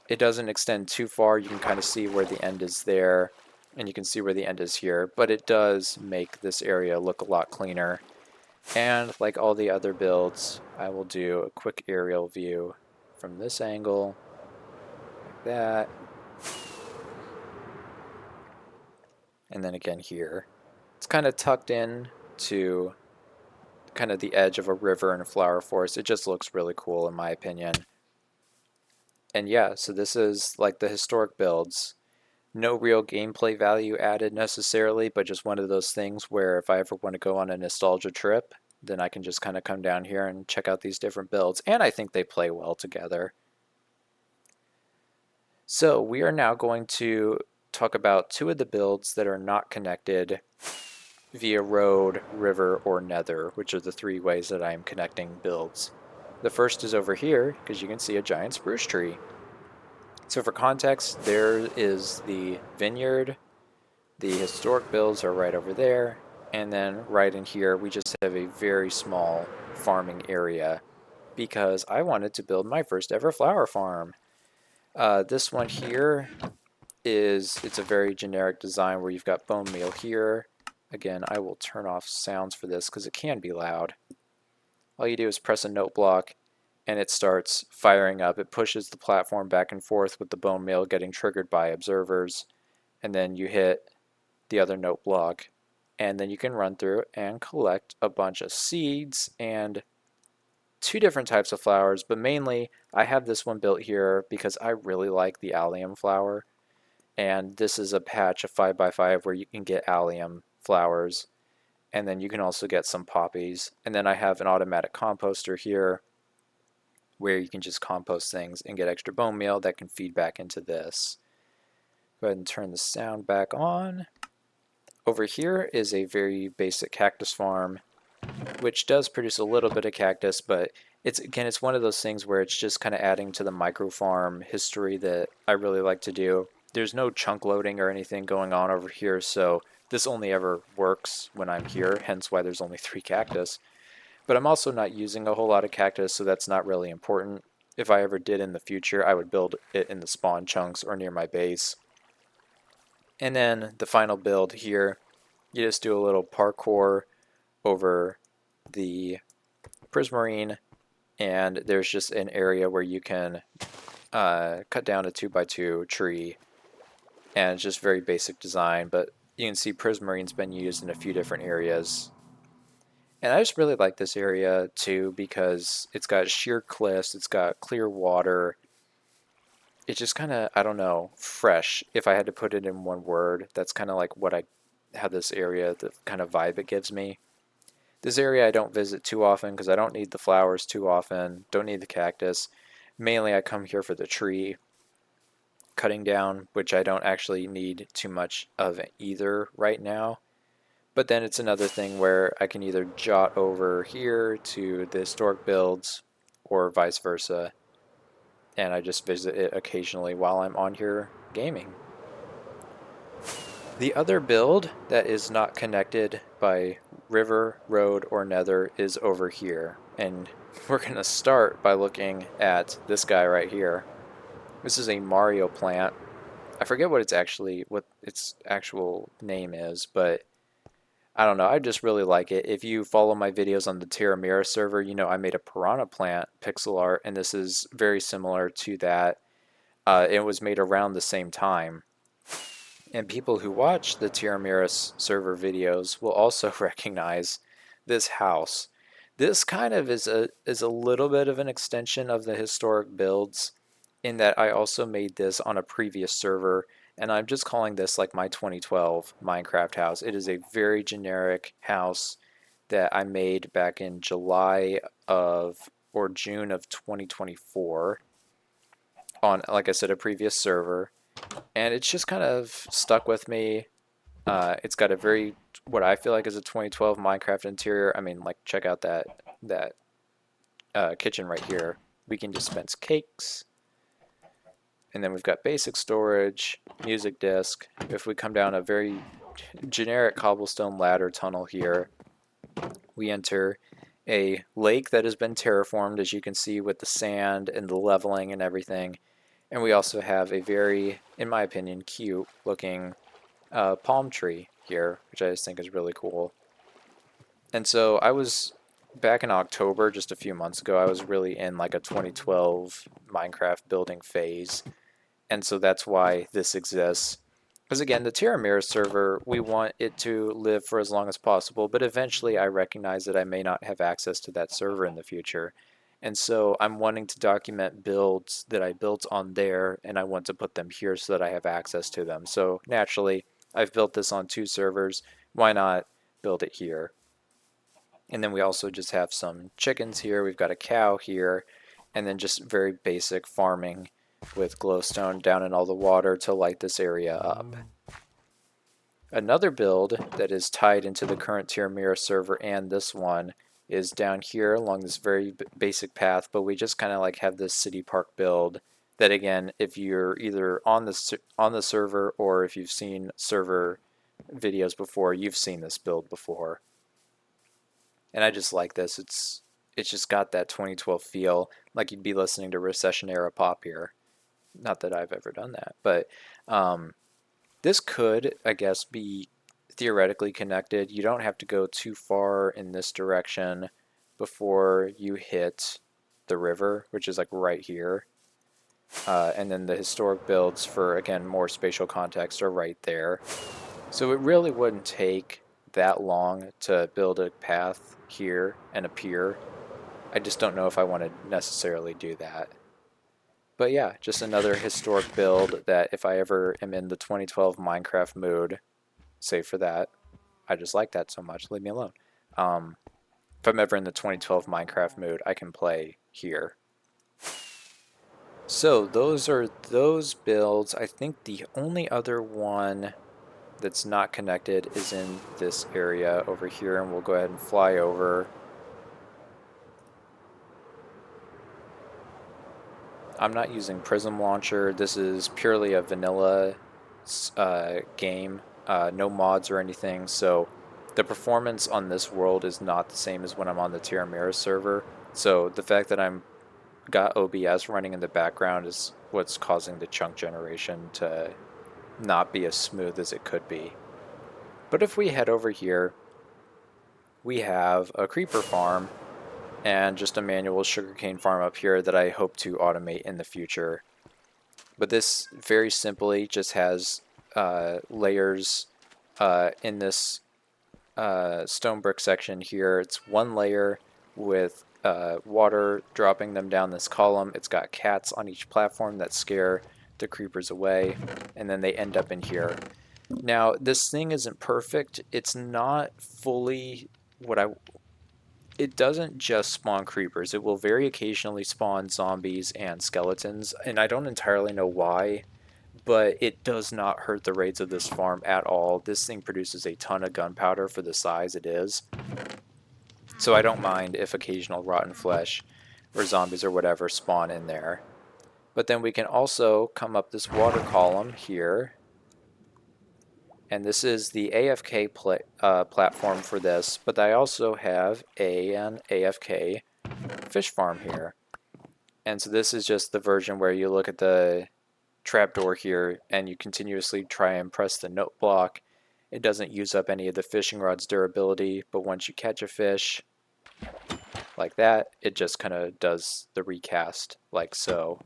Speaker 1: It doesn't extend too far. You can kind of see where the end is there, and you can see where the end is here, but it does make this area look a lot cleaner. And like all the other builds, I will do a quick aerial view from this angle, like that. And then again here. It's kind of tucked in to kind of the edge of a river and a flower forest. It just looks really cool in my opinion. And yeah, so this is like the historic builds. No real gameplay value added necessarily, but just one of those things where if I ever want to go on a nostalgia trip, then I can just kind of come down here and check out these different builds. And I think they play well together. So we are now going to talk about 2 of the builds that are not connected via road, river, or nether, which are the 3 ways that I am connecting builds. The first is over here, because you can see a giant spruce tree. So for context, there is the vineyard, the historic builds are right over there, and then right in here we just have a very small farming area because I wanted to build my first ever flower farm. This one here is it's a very generic design where you've got bone meal here. Again, I will turn off sounds for this because it can be loud. All you do is press a note block and it starts firing up. It pushes the platform back and forth with the bone meal getting triggered by observers, and then you hit the other note block, and then you can run through and collect a bunch of seeds and two different types of flowers, but mainly I have this one built here because I really like the allium flower, and this is a patch of 5x5 where you can get allium flowers, and then you can also get some poppies. And then I have an automatic composter here where you can just compost things and get extra bone meal that can feed back into this. Go ahead and turn the sound back on. Over here is a very basic cactus farm, which does produce a little bit of cactus, but it's one of those things where it's just kind of adding to the micro farm history that I really like to do. There's no chunk loading or anything going on over here, so this only ever works when I'm here, hence why there's only 3 cactus. But I'm also not using a whole lot of cactus, so that's not really important. If I ever did in the future, I would build it in the spawn chunks or near my base. And then the final build here, you just do a little parkour over the prismarine, and there's just an area where you can cut down a 2x2 tree, and it's just very basic design, but you can see prismarine's been used in a few different areas. And I just really like this area too because it's got sheer cliffs, it's got clear water. It's just kind of, I don't know, fresh. If I had to put it in one word, that's kind of like how this area, the kind of vibe it gives me. This area I don't visit too often because I don't need the flowers too often, don't need the cactus. Mainly I come here for the tree cutting down, which I don't actually need too much of either right now. But then it's another thing where I can either jot over here to the historic builds or vice versa, and I just visit it occasionally while I'm on here gaming. The other build that is not connected by river, road, or nether is over here, and we're going to start by looking at this guy right here. This is a Mario plant. I forget what its actual name is, but I don't know. I just really like it. If you follow my videos on the Terramira server, you know I made a piranha plant pixel art, and this is very similar to that. It was made around the same time. And people who watch the Terramira server videos will also recognize this house. This kind of is a little bit of an extension of the historic builds in that I also made this on a previous server, and I'm just calling this like my 2012 Minecraft house. It is a very generic house that I made back in July of or June of 2024 on, like I said, a previous server, and it's just kind of stuck with me. It's got a very what I feel like is a 2012 Minecraft interior. I mean, like check out that kitchen right here. We can dispense cakes. And then we've got basic storage, music disc. If we come down a very generic cobblestone ladder tunnel here, we enter a lake that has been terraformed, as you can see, with the sand and the leveling and everything. And we also have a very, in my opinion, cute looking palm tree here, which I just think is really cool. And so I was back in October, just a few months ago, I was really in like a 2012 Minecraft building phase. And so that's why this exists. Because again, the Terramira server, we want it to live for as long as possible, but eventually I recognize that I may not have access to that server in the future. And so I'm wanting to document builds that I built on there, and I want to put them here so that I have access to them. So naturally, I've built this on 2 servers. Why not build it here? And then we also just have some chickens here. We've got a cow here, and then just very basic farming with glowstone down in all the water to light this area up. Another build that is tied into the current Terramira server and this one is down here along this very basic path, but we just kind of like have this city park build that, again, if you're either on the server or if you've seen server videos before, you've seen this build before. And I just like this. It's just got that 2012 feel, like you'd be listening to recession era pop here. Not that I've ever done that, but This could, I guess, be theoretically connected. You don't have to go too far in this direction before you hit the river, which is like right here. And then the historic builds for, again, more spatial context are right there. So it really wouldn't take that long to build a path here and a pier. I just don't know if I want to necessarily do that. But yeah, just another historic build that if I ever am in the 2012 Minecraft mood, save for that. I just like that so much. Leave me alone. If I'm ever in the 2012 Minecraft mood, I can play here. So those are those builds. I think the only other one that's not connected is in this area over here, and we'll go ahead and fly over. I'm not using Prism Launcher. This is purely a vanilla game, no mods or anything, so the performance on this world is not the same as when I'm on the Terramira server. So the fact that I'm got OBS running in the background is what's causing the chunk generation to not be as smooth as it could be. But if we head over here, we have a creeper farm and just a manual sugarcane farm up here that I hope to automate in the future. But this very simply just has layers in this stone brick section here. It's one layer with water dropping them down this column. It's got cats on each platform that scare the creepers away, and then they end up in here. Now, this thing isn't perfect. It's not fully what I... It doesn't just spawn creepers. It will very occasionally spawn zombies and skeletons, and I don't entirely know why, but it does not hurt the raids of this farm at all. This thing produces a ton of gunpowder for the size it is, so I don't mind if occasional rotten flesh or zombies or whatever spawn in there. But then we can also come up this water column here, and this is the AFK platform for this, but I also have an AFK fish farm here. And so this is just the version where you look at the trapdoor here and you continuously try and press the note block. It doesn't use up any of the fishing rod's durability, but once you catch a fish like that, it just kind of does the recast like so.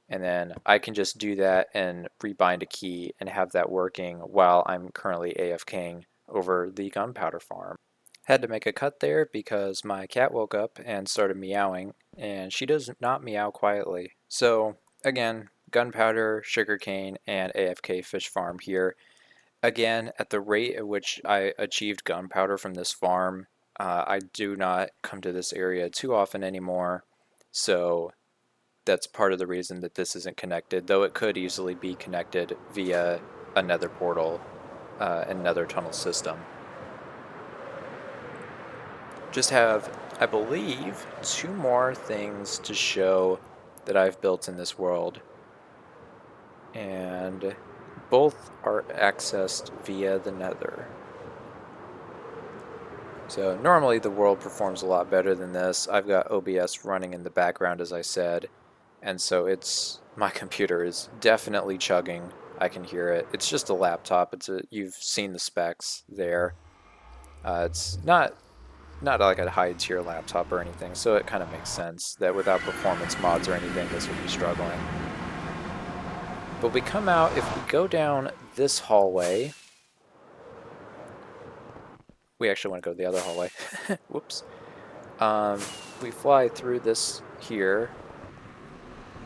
Speaker 1: And then I can just do that and rebind a key and have that working while I'm currently AFKing over the gunpowder farm. Had to make a cut there because my cat woke up and started meowing, and she does not meow quietly. So again, gunpowder, sugarcane, and AFK fish farm here. Again, at the rate at which I achieved gunpowder from this farm, I do not come to this area too often anymore. So that's part of the reason that this isn't connected, though it could easily be connected via a nether portal and nether tunnel system. Just have, I believe, 2 more things to show that I've built in this world, and both are accessed via the nether. So normally the world performs a lot better than this. I've got OBS running in the background, as I said, and so my computer is definitely chugging. I can hear it. It's just a laptop. You've seen the specs there. It's not like a high tier laptop or anything, so it kind of makes sense that without performance mods or anything, this would be struggling. But we come out, if we go down this hallway, we actually want to go the other hallway. Whoops. We fly through this here.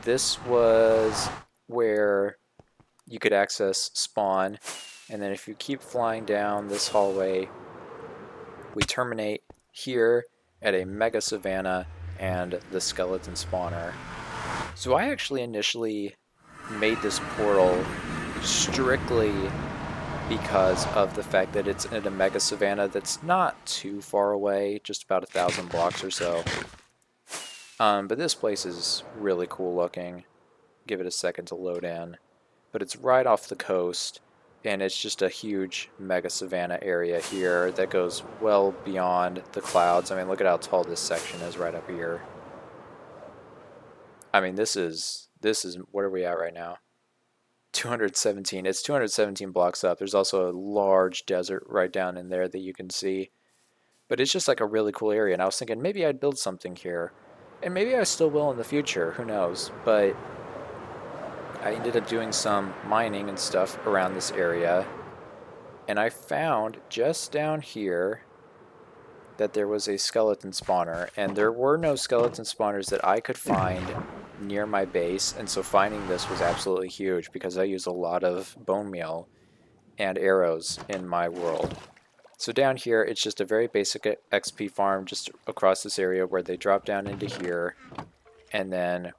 Speaker 1: This was where you could access spawn, and then if you keep flying down this hallway, we terminate here at a mega savanna and the skeleton spawner. So I actually initially made this portal strictly because of the fact that it's in a mega savanna that's not too far away, just about 1,000 blocks or so. But this place is really cool looking. Give it a second to load in. But it's right off the coast, and it's just a huge mega savanna area here that goes well beyond the clouds. I mean, look at how tall this section is right up here. I mean, this is what are we at right now? 217. It's 217 blocks up. There's also a large desert right down in there that you can see. But it's just like a really cool area. And I was thinking maybe I'd build something here. And maybe I still will in the future. Who knows? But I ended up doing some mining and stuff around this area. And I found just down here that there was a skeleton spawner. And there were no skeleton spawners that I could find near my base. And so finding this was absolutely huge because I use a lot of bone meal and arrows in my world. So down here, it's just a very basic XP farm just across this area where they drop down into here. And then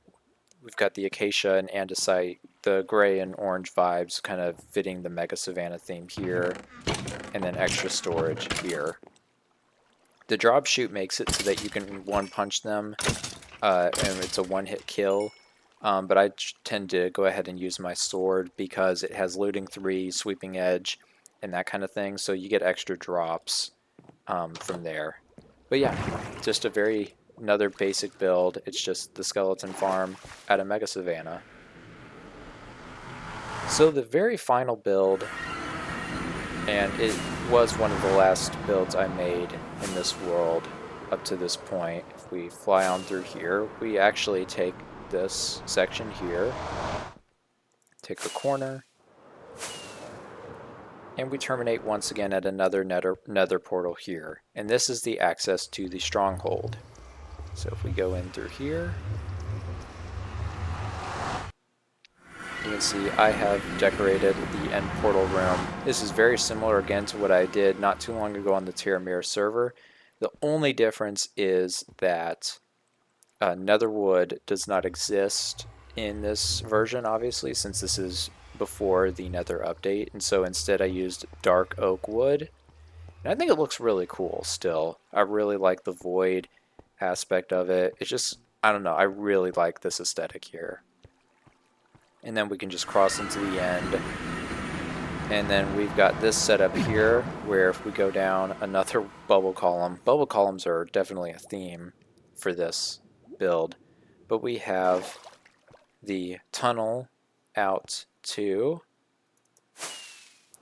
Speaker 1: we've got the acacia and andesite, the gray and orange vibes kind of fitting the Mega Savannah theme here. And then extra storage here. The drop shoot makes it so that you can one punch them and it's a one-hit kill. But I tend to go ahead and use my sword because it has looting 3, sweeping edge, and that kind of thing, so you get extra drops from there. But yeah, just another basic build. It's just the skeleton farm at a Mega Savannah. So the very final build, and it was one of the last builds I made in this world up to this point. If we fly on through here, we actually take this section here, take the corner, and we terminate once again at another nether portal here. And this is the access to the stronghold. So if we go in through here, you can see I have decorated the end portal room. This is very similar again to what I did not too long ago on the Terramir server. The only difference is that Netherwood does not exist in this version, obviously, since this is before the Nether update, and so instead I used dark oak wood, and I think it looks really cool still. I really like the void aspect of it. It's just, I don't know, I really like this aesthetic here. And then we can just cross into the end, and then we've got this setup here where if we go down another bubble columns are definitely a theme for this build, but we have the tunnel out to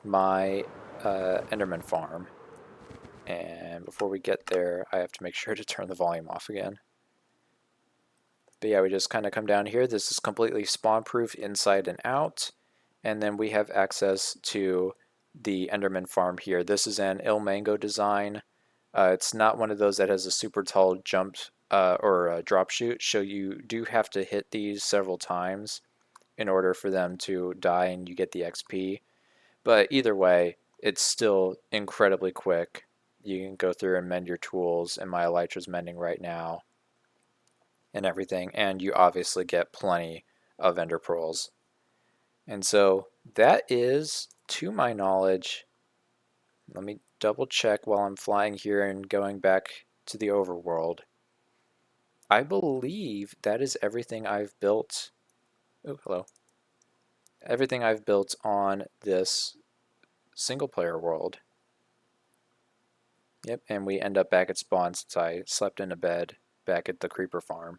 Speaker 1: my Enderman farm. And before we get there, I have to make sure to turn the volume off again. But yeah, we just kind of come down here. This is completely spawn proof inside and out. And then we have access to the Enderman farm here. This is an Ilmango design. It's not one of those that has a super tall jump or a drop shoot, so you do have to hit these several times in order for them to die and you get the XP. But either way, it's still incredibly quick. You can go through and mend your tools, and my elytra's mending right now and everything, and you obviously get plenty of ender pearls. And so that is, to my knowledge, let me double check while I'm flying here and going back to the overworld. I believe that is everything I've built. Oh, hello. Everything I've built on this single player world. Yep, and we end up back at spawn since I slept in a bed back at the creeper farm.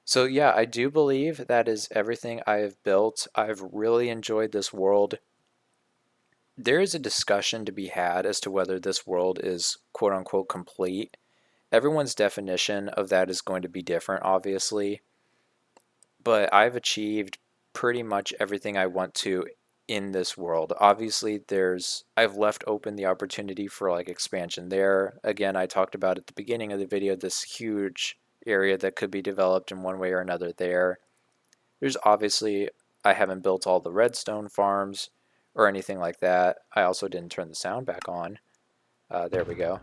Speaker 1: So yeah, I do believe that is everything I have built. I've really enjoyed this world. There is a discussion to be had as to whether this world is quote-unquote complete. Everyone's definition of that is going to be different, obviously. But I've achieved pretty much everything I want to in this world. Obviously, I've left open the opportunity for like expansion there. Again, I talked about at the beginning of the video this huge area that could be developed in one way or another there. There's obviously, I haven't built all the redstone farms or anything like that. I also didn't turn the sound back on. There we go.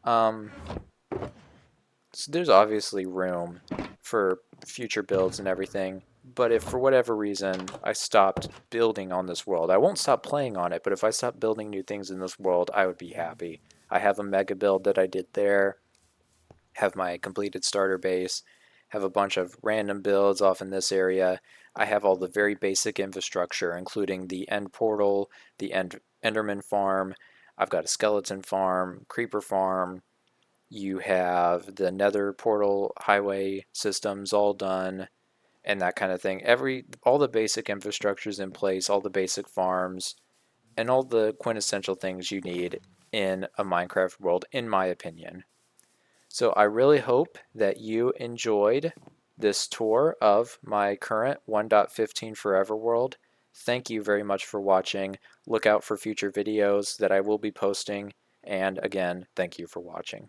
Speaker 1: So there's obviously room for future builds and everything, but if for whatever reason I stopped building on this world, I won't stop playing on it, but if I stop building new things in this world, I would be happy. I have a mega build that I did there, have my completed starter base, have a bunch of random builds off in this area. I have all the very basic infrastructure, including the end portal, the Enderman farm. I've got a skeleton farm, creeper farm. You have the nether portal highway systems all done. and that kind of thing. All the basic infrastructures in place, all the basic farms, and all the quintessential things you need in a Minecraft world, in my opinion. So I really hope that you enjoyed this tour of my current 1.15 Forever world. Thank you very much for watching. Look out for future videos that I will be posting. And again, thank you for watching.